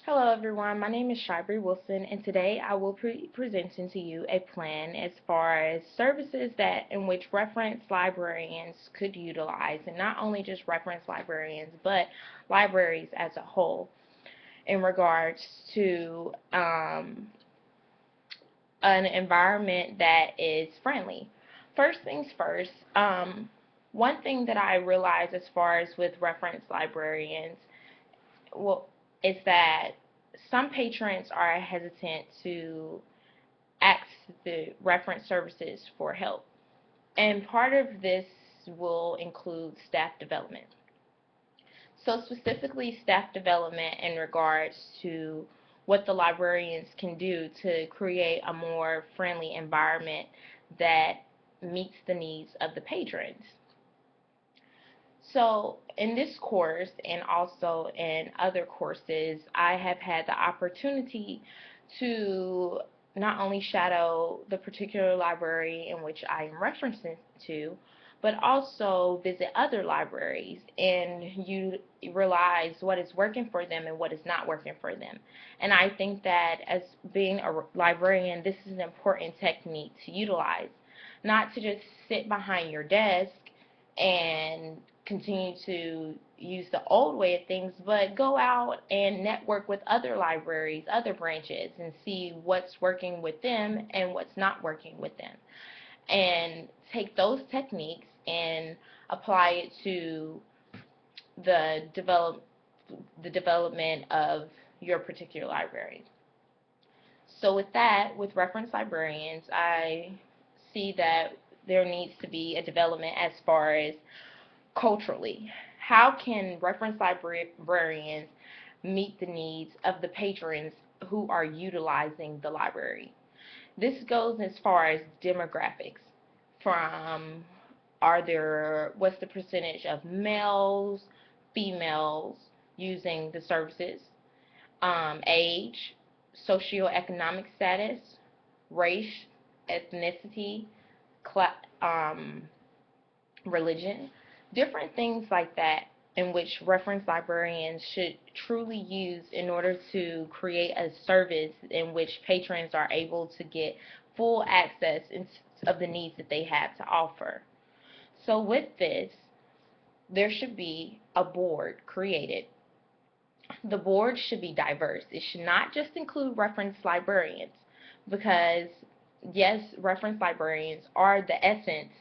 Hello everyone, my name is Shybri Wilson and today I will be presenting to you a plan as far as services that in which reference librarians could utilize, and not only just reference librarians but libraries as a whole in regards to an environment that is friendly. First things first, one thing that I realize as far as with reference librarians, well, is that some patrons are hesitant to ask the reference services for help. And part of this will include staff development. So specifically staff development in regards to what the librarians can do to create a more friendly environment that meets the needs of the patrons. So in this course and also in other courses, I have had the opportunity to not only shadow the particular library in which I am referencing to, but also visit other libraries, and you realize what is working for them and what is not working for them. And I think that as being a librarian, this is an important technique to utilize. Not to just sit behind your desk and continue to use the old way of things, but go out and network with other libraries, other branches, and see what's working with them and what's not working with them. And take those techniques and apply it to the develop the development of your particular library. So with that, with reference librarians, I see that there needs to be a development as far as culturally. How can reference librarians meet the needs of the patrons who are utilizing the library? This goes as far as demographics, from what's the percentage of males, females using the services, age, socioeconomic status, race, ethnicity, um, religion, different things like that in which reference librarians should truly use in order to create a service in which patrons are able to get full access of the needs that they have to offer. So with this, there should be a board created. The board should be diverse. It should not just include reference librarians, because yes, reference librarians are the essence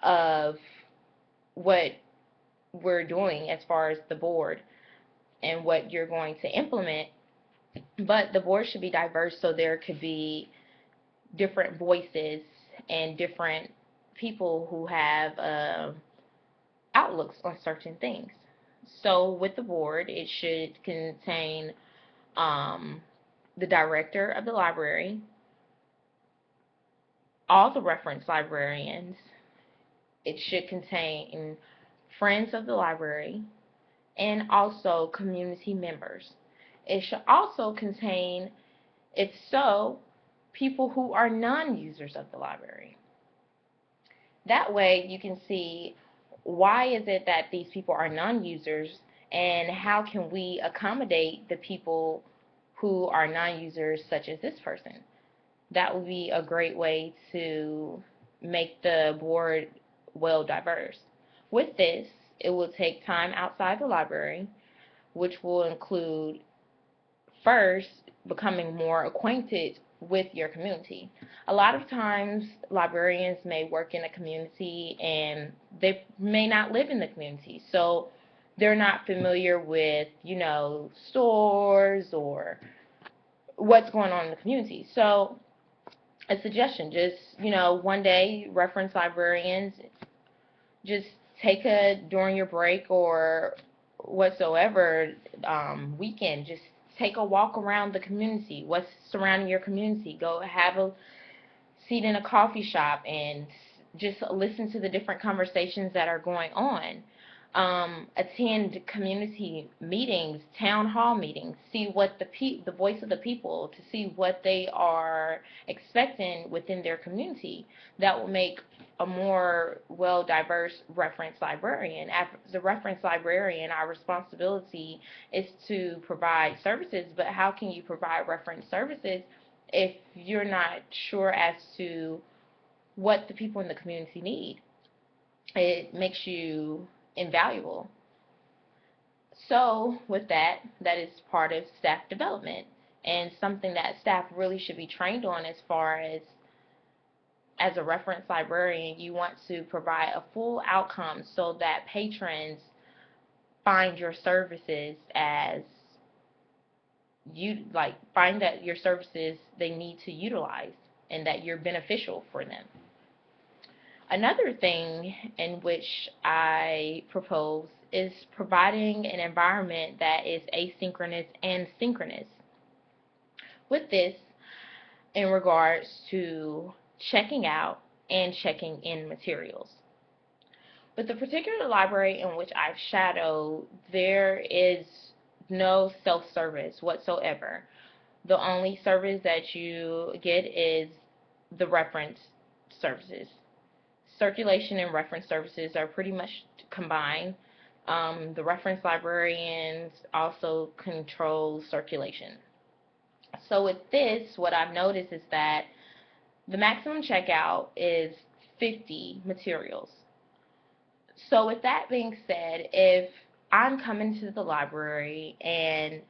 of what we're doing as far as the board and what you're going to implement, but the board should be diverse so there could be different voices and different people who have outlooks on certain things. So with the board, it should contain um, the director of the library, all the reference librarians. It should contain friends of the library, and also community members. It should also contain, if so, people who are non-users of the library. That way you can see why is it that these people are non-users, and how can we accommodate the people who are non-users such as this person. That would be a great way to make the board well diverse. With this, it will take time outside the library, which will include first becoming more acquainted with your community. A lot of times librarians may work in a community and they may not live in the community, so they're not familiar with, stores or what's going on in the community. So a suggestion, just, one day reference librarians, just take a during your break or whatsoever weekend, just take a walk around the community, what's surrounding your community. Go have a seat in a coffee shop and just listen to the different conversations that are going on. attend community meetings, town hall meetings, see what the voice of the people, to see what they are expecting within their community. That will make a more well diverse reference librarian. As a reference librarian, our responsibility is to provide services, but how can you provide reference services if you're not sure as to what the people in the community need? It makes you invaluable. So with that, that is part of staff development and something that staff really should be trained on. As a reference librarian, you want to provide a full outcome so that patrons find your services as find that your services they need to utilize and that you're beneficial for them. Another thing in which I propose is providing an environment that is asynchronous and synchronous. With this, in regards to checking out and checking in materials. With the particular library in which I've shadowed, there is no self-service whatsoever. The only service that you get is the reference services. Circulation and reference services are pretty much combined. The reference librarians also control circulation. So with this, what I've noticed is that the maximum checkout is 50 materials. So with that being said, if I'm coming to the library and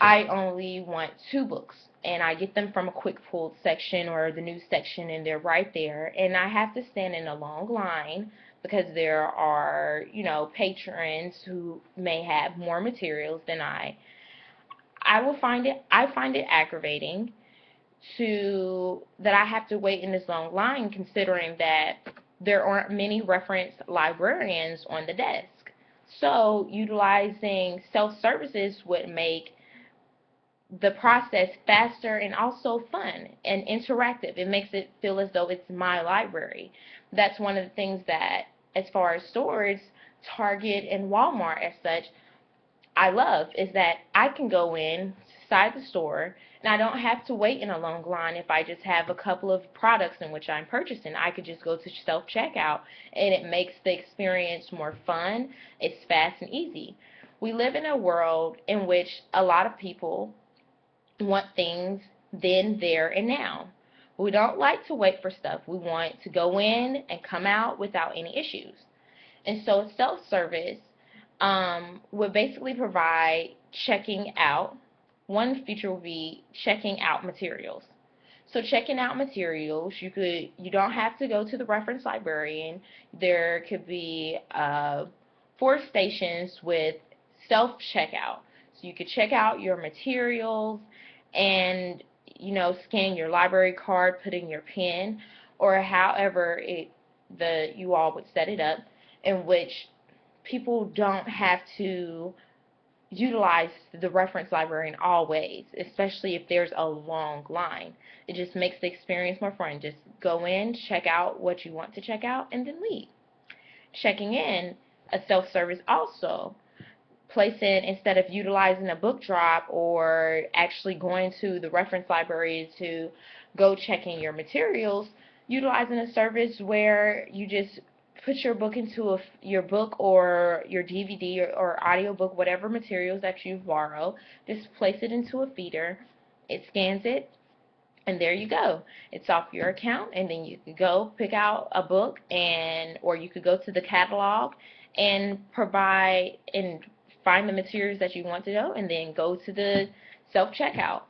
I only want 2 books, and I get them from a quick pulled section or the news section, and they're right there, and I have to stand in a long line because there are, patrons who may have more materials than I find it aggravating that I have to wait in this long line, considering that there aren't many reference librarians on the desk. So utilizing self-services would make the process faster and also fun and interactive. It makes it feel as though it's my library. That's one of the things that, as far as stores, Target and Walmart as such, I love, is that I can go inside the store and I don't have to wait in a long line if I just have a couple of products in which I'm purchasing. I could just go to self-checkout, and it makes the experience more fun. It's fast and easy. We live in a world in which a lot of people want things then, there, and now. We don't like to wait for stuff. We want to go in and come out without any issues. And so self-service would basically provide checking out. One feature would be checking out materials. So checking out materials, you don't have to go to the reference librarian. There could be 4 stations with self-checkout. So you could check out your materials and scan your library card, put in your PIN, or however you all would set it up, in which people don't have to utilize the reference librarian always, especially if there's a long line. It just makes the experience more fun. Just go in, check out what you want to check out, and then leave. Checking in, a self-service also. Instead of utilizing a book drop or actually going to the reference library to go check in your materials, utilizing a service where you just put your book into your book or your DVD or audio book, whatever materials that you've borrowed, just place it into a feeder, it scans it, and there you go. It's off your account, and then you can go pick out a book, or you could go to the catalog and find the materials that you want to know, and then go to the self-checkout.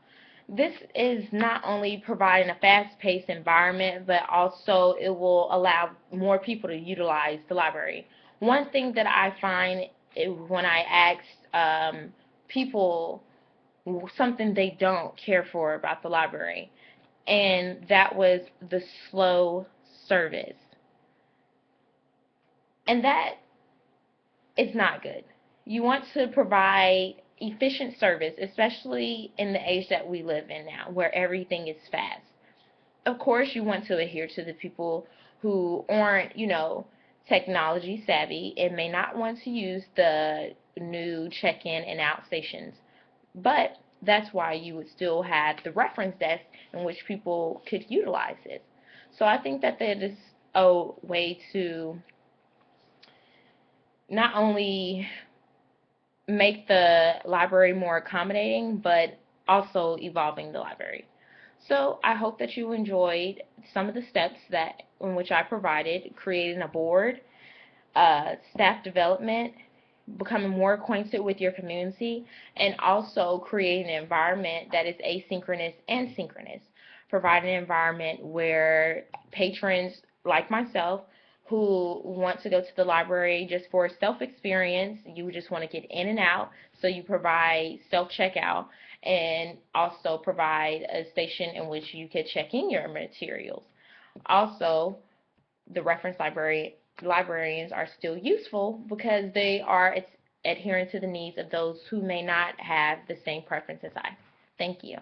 This is not only providing a fast-paced environment, but also it will allow more people to utilize the library. One thing that I find when I ask people something they don't care for about the library, and that was the slow service. And that is not good. You want to provide efficient service, especially in the age that we live in now, where everything is fast. Of course, you want to adhere to the people who aren't, technology savvy and may not want to use the new check-in and out stations. But that's why you would still have the reference desk in which people could utilize it. So I think that that is a way to not only make the library more accommodating, but also evolving the library. So I hope that you enjoyed some of the steps that in which I provided, creating a board, staff development, becoming more acquainted with your community, and also creating an environment that is asynchronous and synchronous. Provide an environment where patrons like myself who want to go to the library just for self-experience, you just want to get in and out, so you provide self-checkout and also provide a station in which you could check in your materials. Also, the reference librarians are still useful because they are adhering to the needs of those who may not have the same preference as I. Thank you.